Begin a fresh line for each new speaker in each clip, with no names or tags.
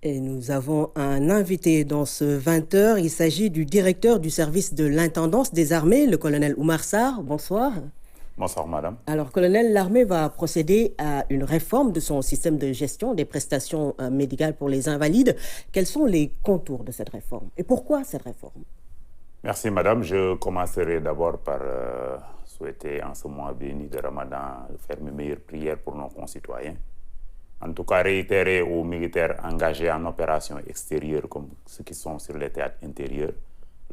Et nous avons un invité dans ce 20h. Il s'agit du directeur du service de l'intendance des armées, le colonel Oumar Sarr. Bonsoir.
Bonsoir, madame.
Alors, colonel, l'armée va procéder à une réforme de son système de gestion des prestations médicales pour les invalides. Quels sont les contours de cette réforme et pourquoi cette réforme?
Merci, madame. Je commencerai d'abord par souhaiter en ce mois béni de Ramadan faire mes meilleures prières pour nos concitoyens. En tout cas, réitérer aux militaires engagés en opération extérieure comme ceux qui sont sur les théâtres intérieurs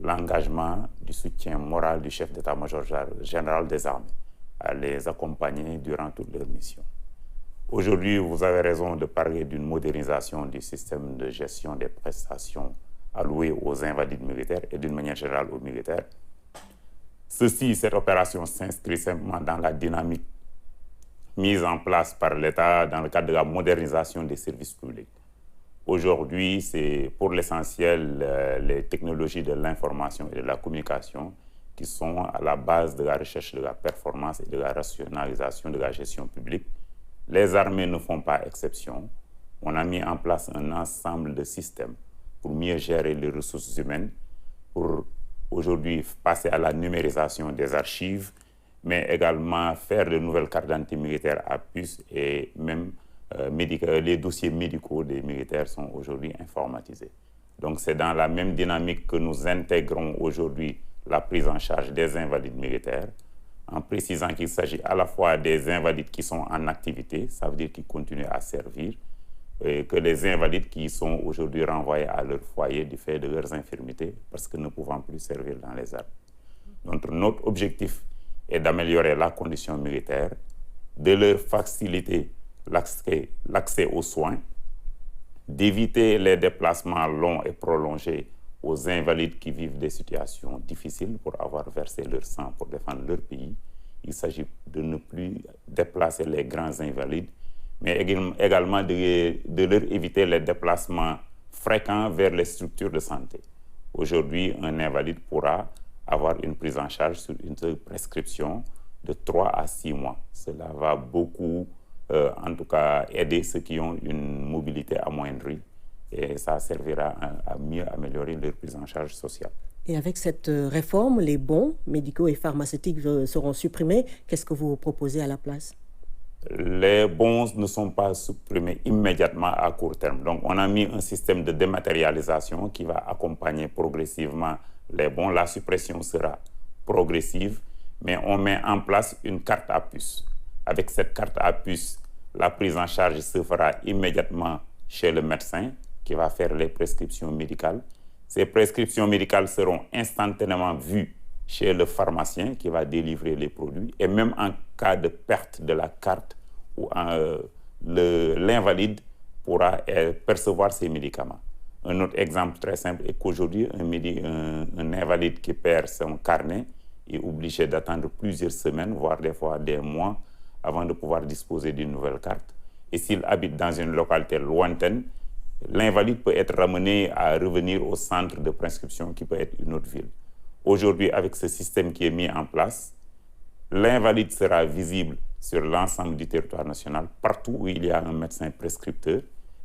l'engagement du soutien moral du chef d'état-major général des armées à les accompagner durant toute leur mission. Aujourd'hui, vous avez raison de parler d'une modernisation du système de gestion des prestations allouées aux invalides militaires et d'une manière générale aux militaires. Cette opération s'inscrit simplement dans la dynamique mise en place par l'État dans le cadre de la modernisation des services publics. Aujourd'hui, c'est pour l'essentiel les technologies de l'information et de la communication qui sont à la base de la recherche de la performance et de la rationalisation de la gestion publique. Les armées ne font pas exception. On a mis en place un ensemble de systèmes pour mieux gérer les ressources humaines, pour aujourd'hui passer à la numérisation des archives, mais également faire de nouvelles cartes d'identité militaires à puce et même les dossiers médicaux des militaires sont aujourd'hui informatisés. Donc c'est dans la même dynamique que nous intégrons aujourd'hui la prise en charge des invalides militaires, en précisant qu'il s'agit à la fois des invalides qui sont en activité, ça veut dire qu'ils continuent à servir, et que les invalides qui sont aujourd'hui renvoyés à leur foyer du fait de leurs infirmités parce que ne pouvant plus servir dans les armes. Donc notre objectif est d'améliorer la condition militaire, de leur faciliter l'accès aux soins, d'éviter les déplacements longs et prolongés aux invalides qui vivent des situations difficiles pour avoir versé leur sang pour défendre leur pays. Il s'agit de ne plus déplacer les grands invalides, mais également de leur éviter les déplacements fréquents vers les structures de santé. Aujourd'hui, un invalide pourra avoir une prise en charge sur une seule prescription de 3 à 6 mois. Cela va beaucoup, en tout cas, aider ceux qui ont une mobilité amoindrie et ça servira à mieux améliorer leur prise en charge sociale.
Et avec cette réforme, les bons médicaux et pharmaceutiques seront supprimés. Qu'est-ce que vous proposez à la place?
Les bons ne sont pas supprimés immédiatement à court terme. Donc, on a mis un système de dématérialisation qui va accompagner progressivement les bons. La suppression sera progressive, mais on met en place une carte à puce. Avec cette carte à puce, la prise en charge se fera immédiatement chez le médecin qui va faire les prescriptions médicales. Ces prescriptions médicales seront instantanément vues chez le pharmacien qui va délivrer les produits. Et même en cas de perte de la carte, l'invalide pourra percevoir ces médicaments. Un autre exemple très simple est qu'aujourd'hui, un invalide qui perd son carnet est obligé d'attendre plusieurs semaines, voire des fois des mois, avant de pouvoir disposer d'une nouvelle carte. Et s'il habite dans une localité lointaine, l'invalide peut être ramené à revenir au centre de prescription qui peut être une autre ville. Aujourd'hui, avec ce système qui est mis en place, l'invalide sera visible sur l'ensemble du territoire national, partout où il y a un médecin prescripteur,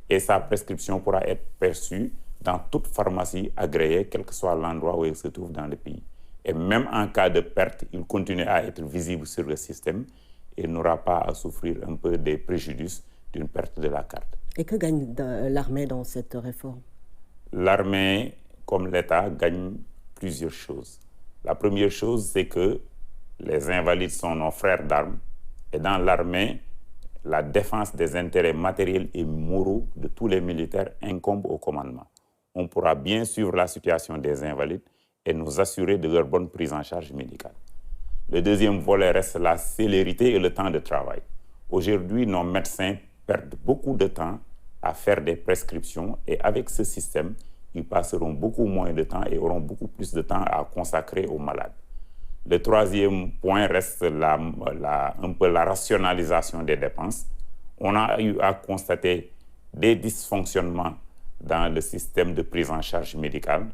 et sa prescription pourra être perçue dans toute pharmacie agréée, quel que soit l'endroit où il se trouve dans le pays. Et même en cas de perte, il continue à être visible sur le système et n'aura pas à souffrir un peu des préjudices d'une perte de la carte.
Et que gagne l'armée dans cette réforme?
L'armée, comme l'État, gagne plusieurs choses. La première chose, c'est que les invalides sont nos frères d'armes. Et dans l'armée, la défense des intérêts matériels et moraux de tous les militaires incombe au commandement. On pourra bien suivre la situation des invalides et nous assurer de leur bonne prise en charge médicale. Le deuxième volet reste la célérité et le temps de travail. Aujourd'hui, nos médecins perdent beaucoup de temps à faire des prescriptions et avec ce système, ils passeront beaucoup moins de temps et auront beaucoup plus de temps à consacrer aux malades. Le troisième point reste un peu la rationalisation des dépenses. On a eu à constater des dysfonctionnements dans le système de prise en charge médicale.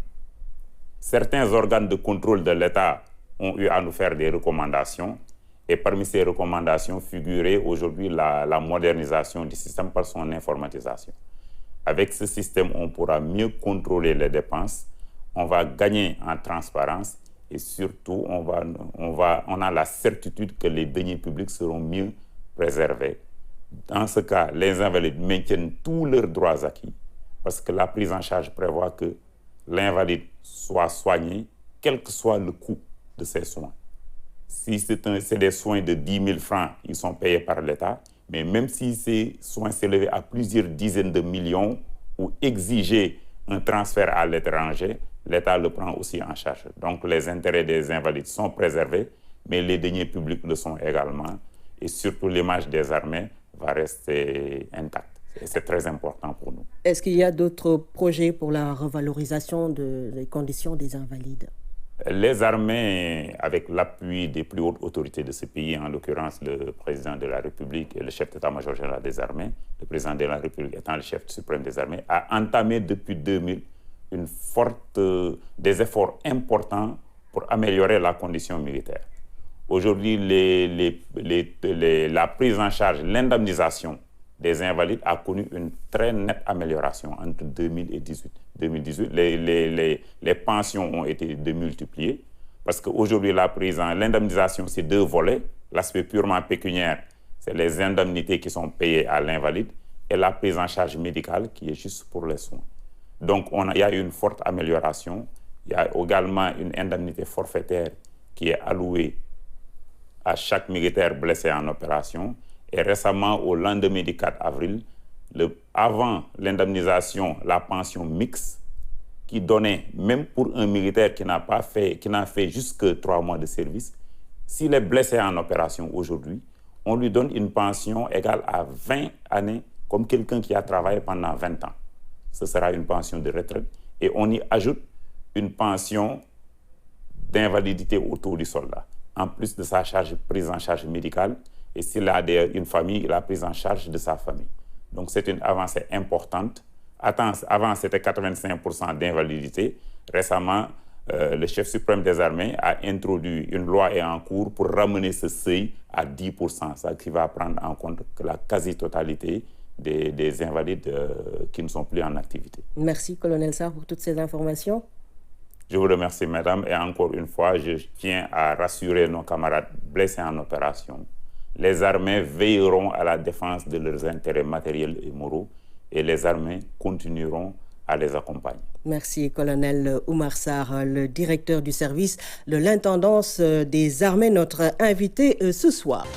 Certains organes de contrôle de l'État ont eu à nous faire des recommandations. Et parmi ces recommandations figurait aujourd'hui la modernisation du système par son informatisation. Avec ce système, on pourra mieux contrôler les dépenses, on va gagner en transparence et surtout, on a la certitude que les deniers publics seront mieux préservés. Dans ce cas, les invalides maintiennent tous leurs droits acquis parce que la prise en charge prévoit que l'invalide soit soigné, quel que soit le coût de ces soins. Si c'est des soins de 10 000 francs, ils sont payés par l'État, mais même si ces soins s'élevaient à plusieurs dizaines de millions ou exigeaient un transfert à l'étranger, l'État le prend aussi en charge. Donc les intérêts des invalides sont préservés, mais les deniers publics le sont également. Et surtout l'image des armées va rester intacte. Et c'est très important pour nous.
Est-ce qu'il y a d'autres projets pour la revalorisation des conditions des invalides?
Les armées, avec l'appui des plus hautes autorités de ce pays, en l'occurrence le président de la République et le chef d'état-major général des armées, le président de la République étant le chef suprême des armées, a entamé depuis 2000 des efforts importants pour améliorer la condition militaire. Aujourd'hui, la prise en charge, l'indemnisation des invalides a connu une très nette amélioration entre 2000 et 2018. Les pensions ont été démultipliées parce qu'aujourd'hui, l'indemnisation, c'est deux volets. L'aspect purement pécuniaire, c'est les indemnités qui sont payées à l'invalide et la prise en charge médicale qui est juste pour les soins. Donc, il y a une forte amélioration. Il y a également une indemnité forfaitaire qui est allouée à chaque militaire blessé en opération. Et récemment, au lendemain du 4 avril, avant l'indemnisation, la pension mixte, qui donnait, même pour un militaire qui n'a fait jusque 3 mois de service, s'il est blessé en opération aujourd'hui, on lui donne une pension égale à 20 années, comme quelqu'un qui a travaillé pendant 20 ans. Ce sera une pension de retraite. Et on y ajoute une pension d'invalidité autour du soldat, en plus de sa prise en charge médicale. Et s'il a une famille, il a prise en charge de sa famille. Donc c'est une avancée importante. Avant, c'était 85% d'invalidité. Récemment, le chef suprême des armées a introduit une loi et en cours pour ramener ce seuil à 10%, ça qui va prendre en compte que la quasi-totalité des invalides qui ne sont plus en activité.
Merci, colonel Sarr, pour toutes ces informations.
Je vous remercie, madame, et encore une fois, je tiens à rassurer nos camarades blessés en opération. Les armées veilleront à la défense de leurs intérêts matériels et moraux et les armées continueront à les accompagner.
Merci, colonel Oumar Sarr, le directeur du service de l'intendance des armées, notre invité ce soir.